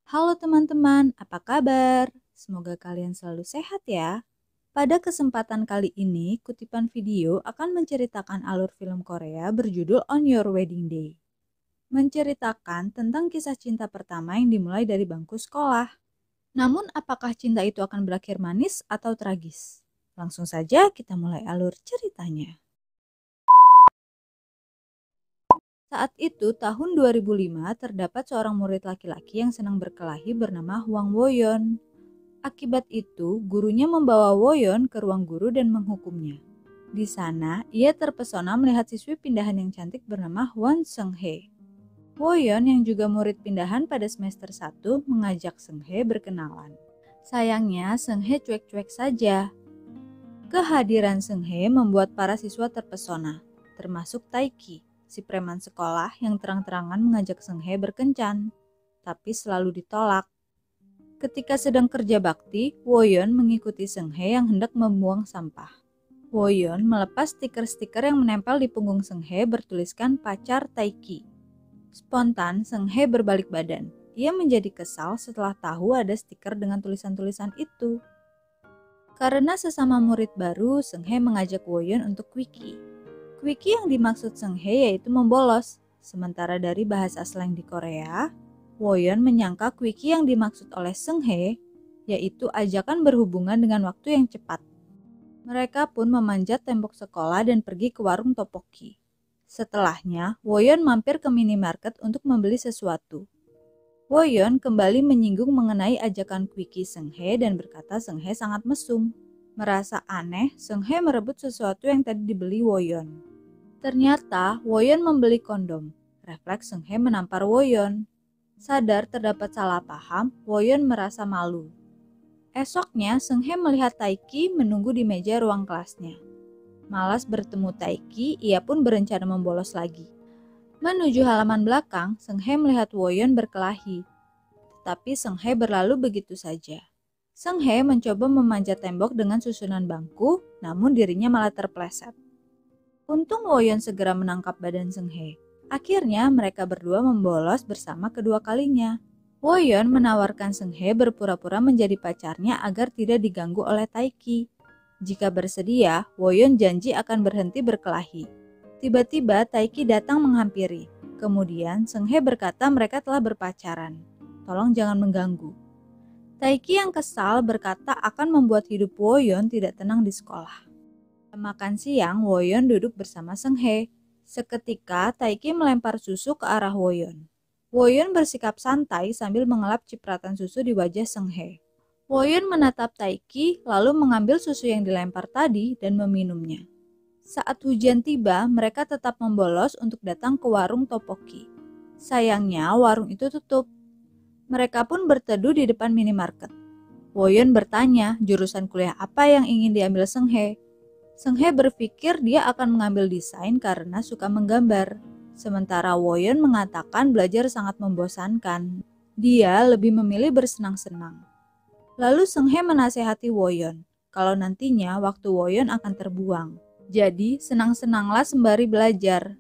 Halo teman-teman, apa kabar? Semoga kalian selalu sehat ya. Pada kesempatan kali ini, kutipan video akan menceritakan alur film Korea berjudul On Your Wedding Day. Menceritakan tentang kisah cinta pertama yang dimulai dari bangku sekolah. Namun, apakah cinta itu akan berakhir manis atau tragis? Langsung saja kita mulai alur ceritanya. Saat itu, tahun 2005, terdapat seorang murid laki-laki yang senang berkelahi bernama Hwang Woyeon. Akibat itu, gurunya membawa Woyeon ke ruang guru dan menghukumnya. Di sana, ia terpesona melihat siswi pindahan yang cantik bernama Hwan Seung-hye. Woyeon yang juga murid pindahan pada semester 1 mengajak Seung-hye berkenalan. Sayangnya, Seung-hye cuek-cuek saja. Kehadiran Seung-hye membuat para siswa terpesona, termasuk Taiki, si preman sekolah yang terang-terangan mengajak Seung-hye berkencan, tapi selalu ditolak. Ketika sedang kerja bakti, Woyeon mengikuti Seung-hye yang hendak membuang sampah. Woyeon melepas stiker-stiker yang menempel di punggung Seung-hye bertuliskan pacar Taiki. Spontan, Seung-hye berbalik badan. Ia menjadi kesal setelah tahu ada stiker dengan tulisan-tulisan itu. Karena sesama murid baru, Seung-hye mengajak Woyeon untuk quickie. Quickie yang dimaksud Seung-hye yaitu membolos. Sementara dari bahasa slang di Korea, Woyeon menyangka quickie yang dimaksud oleh Seung-hye yaitu ajakan berhubungan dengan waktu yang cepat. Mereka pun memanjat tembok sekolah dan pergi ke warung tteokbokki. Setelahnya, Woyeon mampir ke minimarket untuk membeli sesuatu. Woyeon kembali menyinggung mengenai ajakan quickie Seung-hye dan berkata Seung-hye sangat mesum. Merasa aneh, Seung-hye merebut sesuatu yang tadi dibeli Woyeon. Ternyata, Woyeon membeli kondom. Refleks Seung-hye menampar Woyeon. Sadar terdapat salah paham, Woyeon merasa malu. Esoknya, Seung-hye melihat Taiki menunggu di meja ruang kelasnya. Malas bertemu Taiki, ia pun berencana membolos lagi. Menuju halaman belakang, Seung-hye melihat Woyeon berkelahi. Tetapi Seung-hye berlalu begitu saja. Seung-hye mencoba memanjat tembok dengan susunan bangku, namun dirinya malah terpleset. Untung Woyeon segera menangkap badan Seung-hye. Akhirnya mereka berdua membolos bersama kedua kalinya. Woyeon menawarkan Seung-hye berpura-pura menjadi pacarnya agar tidak diganggu oleh Taiki. Jika bersedia, Woyeon janji akan berhenti berkelahi. Tiba-tiba Taiki datang menghampiri. Kemudian Seung-hye berkata mereka telah berpacaran. Tolong jangan mengganggu. Taiki yang kesal berkata akan membuat hidup Woyeon tidak tenang di sekolah. Makan siang, Woyeon duduk bersama Seung-hye. Seketika, Taiki melempar susu ke arah Woyeon. Woyeon bersikap santai sambil mengelap cipratan susu di wajah Seung-hye. Woyeon menatap Taiki, lalu mengambil susu yang dilempar tadi dan meminumnya. Saat hujan tiba, mereka tetap membolos untuk datang ke warung tteokbokki. Sayangnya, warung itu tutup. Mereka pun berteduh di depan minimarket. Woyeon bertanya jurusan kuliah apa yang ingin diambil Seung-hye. Seung-hye berpikir dia akan mengambil desain karena suka menggambar. Sementara Woyeon mengatakan belajar sangat membosankan. Dia lebih memilih bersenang-senang. Lalu Seung-hye menasehati Woyeon kalau nantinya waktu Woyeon akan terbuang. Jadi senang-senanglah sembari belajar.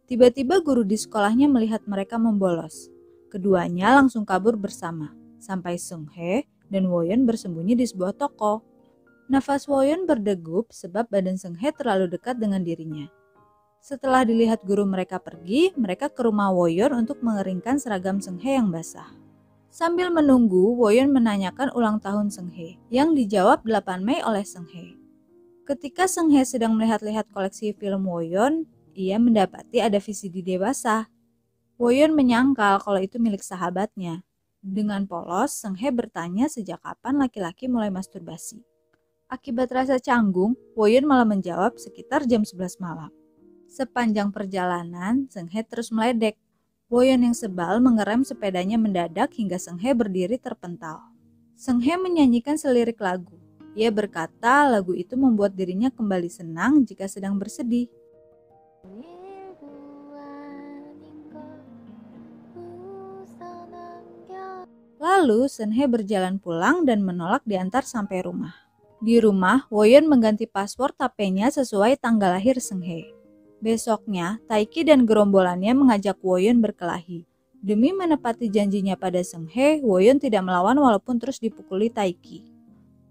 Tiba-tiba guru di sekolahnya melihat mereka membolos. Keduanya langsung kabur bersama, sampai Seung-hye dan Woyeon bersembunyi di sebuah toko. Nafas Woyeon berdegup sebab badan Seung-hye terlalu dekat dengan dirinya. Setelah dilihat guru mereka pergi, mereka ke rumah Woyeon untuk mengeringkan seragam Seung-hye yang basah. Sambil menunggu, Woyeon menanyakan ulang tahun Seung-hye, yang dijawab 8 Mei oleh Seung-hye. Ketika Seung-hye sedang melihat-lihat koleksi film Woyeon, ia mendapati ada VCD dewasa. Woyeon menyangkal kalau itu milik sahabatnya. Dengan polos, Seung-hye bertanya sejak kapan laki-laki mulai masturbasi. Akibat rasa canggung, Woyeon malah menjawab sekitar jam 11 malam. Sepanjang perjalanan, Seung-hye terus meledek. Woyeon yang sebal mengerem sepedanya mendadak hingga Seung-hye berdiri terpental. Seung-hye menyanyikan selirik lagu. Ia berkata lagu itu membuat dirinya kembali senang jika sedang bersedih. Lalu Seung-hye berjalan pulang dan menolak diantar sampai rumah. Di rumah, Woyeon mengganti password HP-nya sesuai tanggal lahir Seung-hye. Besoknya, Taiki dan gerombolannya mengajak Woyeon berkelahi. Demi menepati janjinya pada Seung Hae, Woyeon tidak melawan walaupun terus dipukuli Taiki.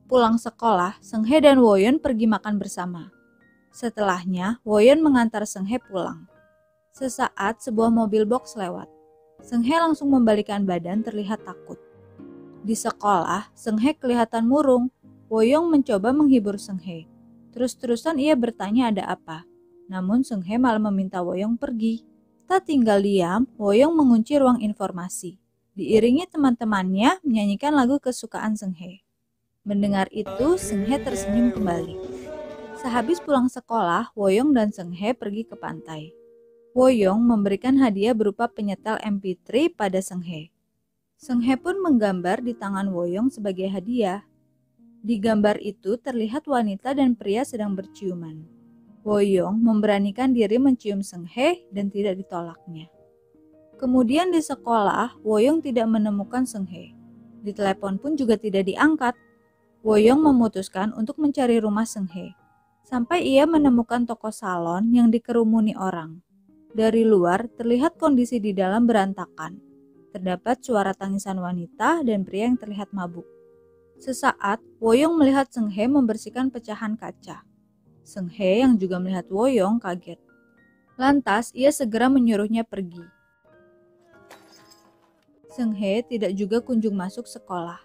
Pulang sekolah, Seung Hae dan Woyeon pergi makan bersama. Setelahnya, Woyeon mengantar Seung Hae pulang. Sesaat sebuah mobil box lewat. Seung Hae langsung membalikan badan terlihat takut. Di sekolah, Seung Hae kelihatan murung. Woyeon mencoba menghibur Seung Hae. Terus-terusan ia bertanya ada apa. Namun Seung Hae malah meminta Woyeon pergi. Tak tinggal diam, Woyeon mengunci ruang informasi. Diiringi teman-temannya menyanyikan lagu kesukaan Seung Hae. Mendengar itu, Seung Hae tersenyum kembali. Sehabis pulang sekolah, Woyeon dan Seung Hae pergi ke pantai. Woyeon memberikan hadiah berupa penyetel MP3 pada Seung Hae. Seung Hae pun menggambar di tangan Woyeon sebagai hadiah. Di gambar itu terlihat wanita dan pria sedang berciuman. Woyeon memberanikan diri mencium Seung Hae dan tidak ditolaknya. Kemudian di sekolah, Woyeon tidak menemukan Seung Hae. Di telepon pun juga tidak diangkat. Woyeon memutuskan untuk mencari rumah Seung Hae. Sampai ia menemukan toko salon yang dikerumuni orang. Dari luar terlihat kondisi di dalam berantakan. Terdapat suara tangisan wanita dan pria yang terlihat mabuk. Sesaat, Woyeon melihat Seung Hae membersihkan pecahan kaca. Seung Hae yang juga melihat Woyeon kaget. Lantas, ia segera menyuruhnya pergi. Seung Hae tidak juga kunjung masuk sekolah.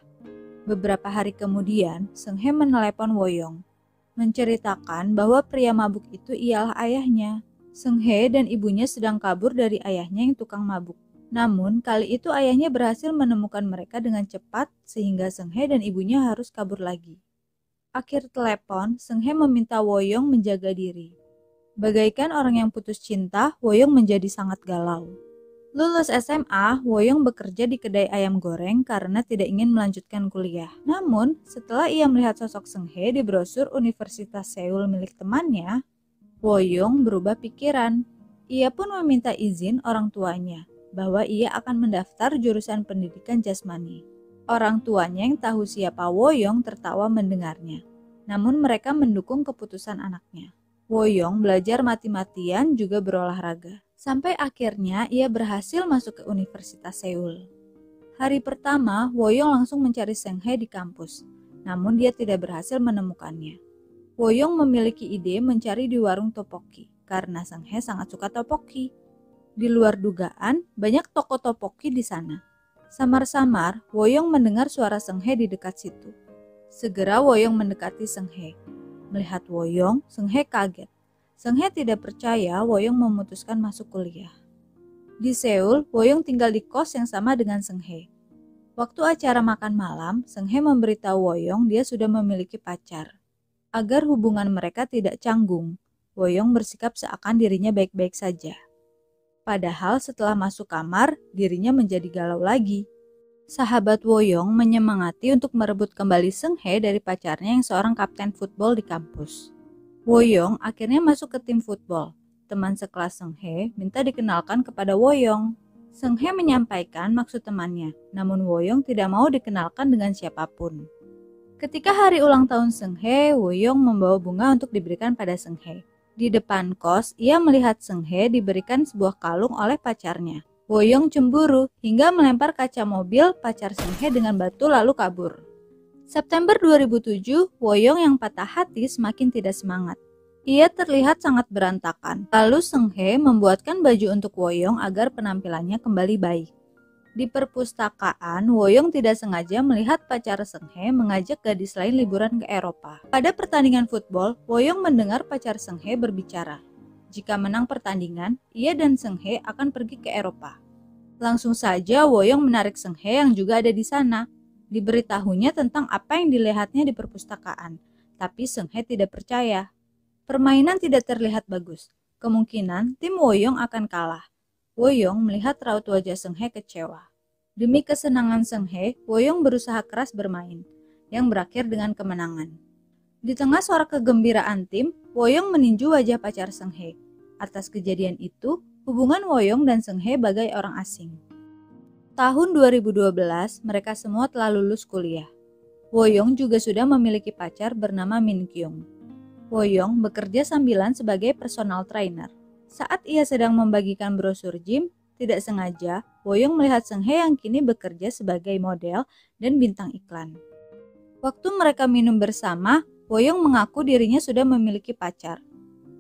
Beberapa hari kemudian, Seung Hae menelepon Woyeon, menceritakan bahwa pria mabuk itu ialah ayahnya. Seung Hae dan ibunya sedang kabur dari ayahnya yang tukang mabuk. Namun, kali itu ayahnya berhasil menemukan mereka dengan cepat sehingga Seung Hae dan ibunya harus kabur lagi. Akhir telepon, Seung Hae meminta Woyeon menjaga diri. Bagaikan orang yang putus cinta, Woyeon menjadi sangat galau. Lulus SMA, Woyeon bekerja di kedai ayam goreng karena tidak ingin melanjutkan kuliah. Namun, setelah ia melihat sosok Seung Hae di brosur Universitas Seoul milik temannya, Woyeon berubah pikiran. Ia pun meminta izin orang tuanya bahwa ia akan mendaftar jurusan pendidikan jasmani. Orang tuanya yang tahu siapa Woyeon tertawa mendengarnya. Namun mereka mendukung keputusan anaknya. Woyeon belajar mati-matian juga berolahraga. Sampai akhirnya ia berhasil masuk ke Universitas Seoul. Hari pertama, Woyeon langsung mencari Seung Hae di kampus. Namun dia tidak berhasil menemukannya. Woyeon memiliki ide mencari di warung topoki karena Seung Hae sangat suka topoki. Di luar dugaan, banyak toko topoki di sana. Samar-samar, Woyeon mendengar suara Seung Hae di dekat situ. Segera Woyeon mendekati Seung Hae. Melihat Woyeon, Seung Hae kaget. Seung Hae tidak percaya Woyeon memutuskan masuk kuliah. Di Seoul, Woyeon tinggal di kos yang sama dengan Seung Hae. Waktu acara makan malam, Seung Hae memberitahu Woyeon dia sudah memiliki pacar. Agar hubungan mereka tidak canggung, Woyeon bersikap seakan dirinya baik-baik saja. Padahal setelah masuk kamar, dirinya menjadi galau lagi. Sahabat Woyeon menyemangati untuk merebut kembali Seung Hae dari pacarnya yang seorang kapten football di kampus. Woyeon akhirnya masuk ke tim football. Teman sekelas Seung Hae minta dikenalkan kepada Woyeon. Seung Hae menyampaikan maksud temannya, namun Woyeon tidak mau dikenalkan dengan siapapun. Ketika hari ulang tahun Seung Hae, Woyeon membawa bunga untuk diberikan pada Seung Hae. Di depan kos, ia melihat Seung Hae diberikan sebuah kalung oleh pacarnya. Woyeon cemburu hingga melempar kaca mobil pacar Seung Hae dengan batu lalu kabur. September 2007, Woyeon yang patah hati semakin tidak semangat. Ia terlihat sangat berantakan. Lalu Seung Hae membuatkan baju untuk Woyeon agar penampilannya kembali baik. Di perpustakaan, Woyeon tidak sengaja melihat pacar Seung Hae mengajak gadis lain liburan ke Eropa. Pada pertandingan football, Woyeon mendengar pacar Seung Hae berbicara. Jika menang pertandingan, ia dan Seung Hae akan pergi ke Eropa. Langsung saja Woyeon menarik Seung Hae yang juga ada di sana. Diberitahunya tentang apa yang dilihatnya di perpustakaan, tapi Seung Hae tidak percaya. Permainan tidak terlihat bagus. Kemungkinan tim Woyeon akan kalah. Woyeon melihat raut wajah Seung Hae kecewa. Demi kesenangan Seung Hae, Woyeon berusaha keras bermain, yang berakhir dengan kemenangan. Di tengah suara kegembiraan tim, Woyeon meninju wajah pacar Seung Hae. Atas kejadian itu, hubungan Woyeon dan Seung Hae bagai orang asing. Tahun 2012, mereka semua telah lulus kuliah. Woyeon juga sudah memiliki pacar bernama Min Kyung. Woyeon bekerja sambilan sebagai personal trainer. Saat ia sedang membagikan brosur gym, Tidak sengaja, Woyong melihat Seng He yang kini bekerja sebagai model dan bintang iklan. Waktu mereka minum bersama, Woyong mengaku dirinya sudah memiliki pacar.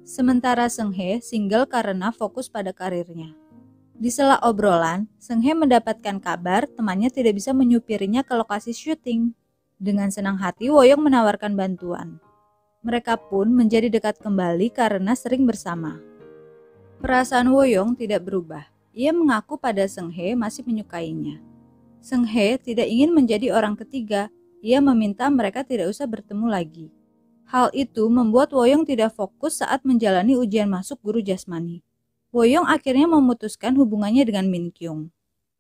Sementara Seng He single karena fokus pada karirnya. Di sela obrolan, Seng He mendapatkan kabar temannya tidak bisa menyupirinya ke lokasi syuting. Dengan senang hati, Woyong menawarkan bantuan. Mereka pun menjadi dekat kembali karena sering bersama. Perasaan Woyong tidak berubah. Ia mengaku pada Seng He masih menyukainya. Seng He tidak ingin menjadi orang ketiga. Ia meminta mereka tidak usah bertemu lagi. Hal itu membuat Woyong tidak fokus saat menjalani ujian masuk guru jasmani. Woyong akhirnya memutuskan hubungannya dengan Min Kyung.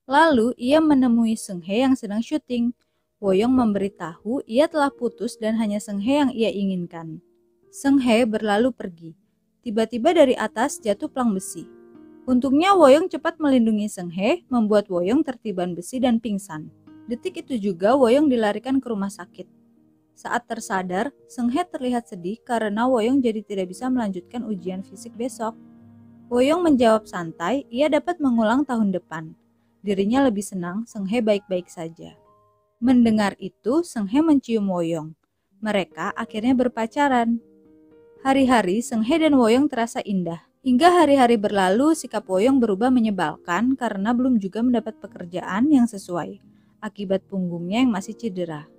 Lalu ia menemui Seng He yang sedang syuting. Woyong memberitahu ia telah putus dan hanya Seng He yang ia inginkan. Seng He berlalu pergi. Tiba-tiba dari atas jatuh plang besi. Untungnya Woyong cepat melindungi Seng He, membuat Woyong tertiban besi dan pingsan. Detik itu juga Woyong dilarikan ke rumah sakit. Saat tersadar, Seng He terlihat sedih karena Woyong jadi tidak bisa melanjutkan ujian fisik besok. Woyong menjawab santai, ia dapat mengulang tahun depan. Dirinya lebih senang Seng He baik-baik saja. Mendengar itu, Seng He mencium Woyong. Mereka akhirnya berpacaran. Hari-hari Seng He dan Woyong terasa indah. Hingga hari-hari berlalu, sikap Woyong berubah menyebalkan karena belum juga mendapat pekerjaan yang sesuai, akibat punggungnya yang masih cedera.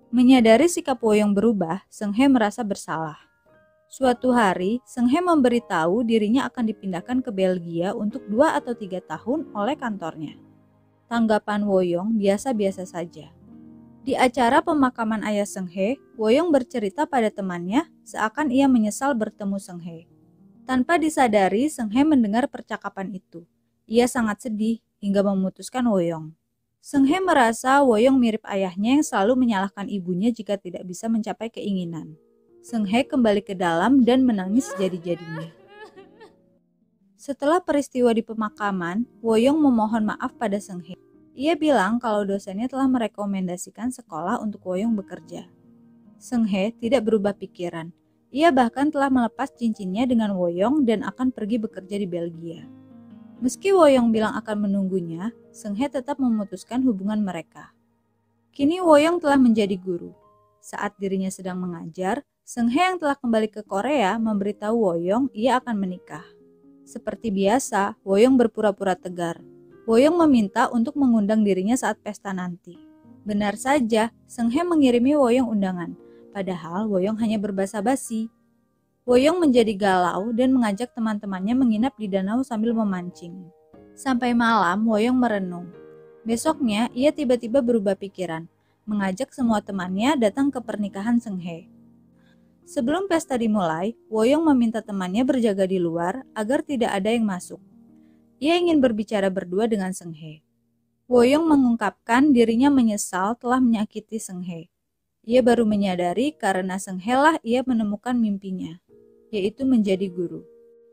Menyadari sikap Woyong berubah, Seng He merasa bersalah. Suatu hari, Seng He memberitahu dirinya akan dipindahkan ke Belgia untuk 2 atau 3 tahun oleh kantornya. Tanggapan Woyong biasa-biasa saja. Di acara pemakaman ayah Seng He, Woyong bercerita pada temannya seakan ia menyesal bertemu Seng He. Tanpa disadari, Seng He mendengar percakapan itu. Ia sangat sedih hingga memutuskan Woyong. Seng He merasa Woyong mirip ayahnya yang selalu menyalahkan ibunya jika tidak bisa mencapai keinginan. Seng He kembali ke dalam dan menangis sejadi-jadinya. Setelah peristiwa di pemakaman, Woyong memohon maaf pada Seng He. Ia bilang kalau dosennya telah merekomendasikan sekolah untuk Woyong bekerja. Seng He tidak berubah pikiran. Ia bahkan telah melepas cincinnya dengan Woyong dan akan pergi bekerja di Belgia. Meski Woyong bilang akan menunggunya, Seng He tetap memutuskan hubungan mereka. Kini Woyong telah menjadi guru. Saat dirinya sedang mengajar, Seng He yang telah kembali ke Korea memberitahu Woyong ia akan menikah. Seperti biasa, Woyong berpura-pura tegar. Woyong meminta untuk mengundang dirinya saat pesta nanti. Benar saja, Seng He mengirimi Woyong undangan, padahal Woyong hanya berbasa-basi. Woyong menjadi galau dan mengajak teman-temannya menginap di danau sambil memancing. Sampai malam, Woyong merenung. Besoknya, ia tiba-tiba berubah pikiran, mengajak semua temannya datang ke pernikahan Seng He. Sebelum pesta dimulai, Woyong meminta temannya berjaga di luar agar tidak ada yang masuk. Ia ingin berbicara berdua dengan Seng He. Woyong mengungkapkan dirinya menyesal telah menyakiti Seng He. Ia baru menyadari karena Seng He lah ia menemukan mimpinya, yaitu menjadi guru,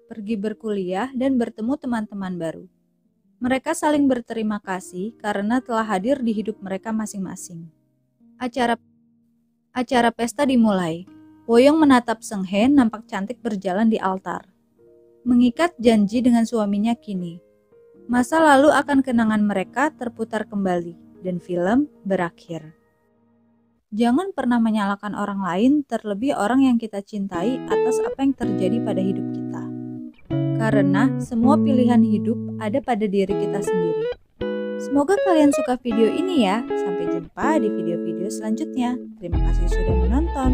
pergi berkuliah dan bertemu teman-teman baru. Mereka saling berterima kasih karena telah hadir di hidup mereka masing-masing. Acara pesta dimulai. Woyong menatap Seng He nampak cantik berjalan di altar. Mengikat janji dengan suaminya kini. Masa lalu akan kenangan mereka terputar kembali dan film berakhir. Jangan pernah menyalahkan orang lain, terlebih orang yang kita cintai atas apa yang terjadi pada hidup kita. Karena semua pilihan hidup ada pada diri kita sendiri. Semoga kalian suka video ini ya. Sampai jumpa di video-video selanjutnya. Terima kasih sudah menonton.